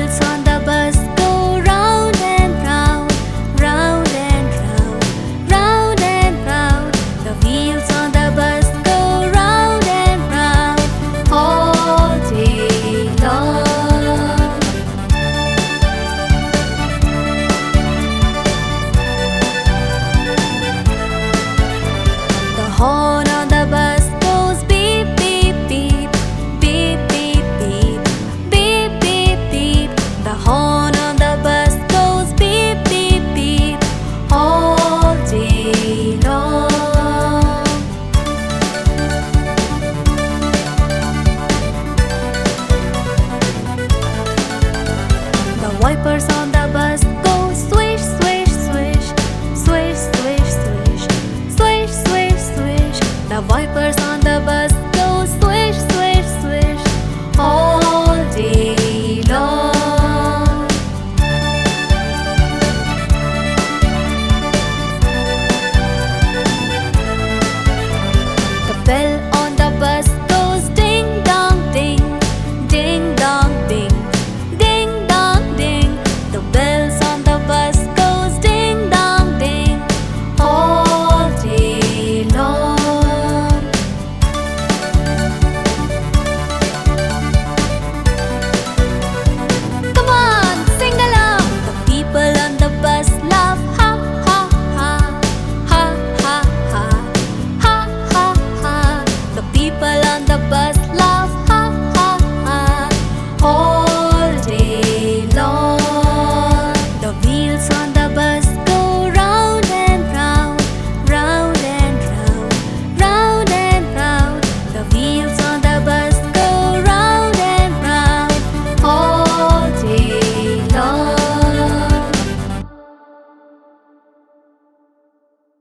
wheels on the bus go round and round, round and round, round and round. The wheels on the bus go round and round all day long. The horn on the bus goes beep, beep, beep, beep, beep, beep, beep, beep, beep. The horn on the bus goes beep, beep, beep all day long. The wipers on the bus go swish, swish, swish, swish, swish, swish, swish, swish, swish. The wipers on the bus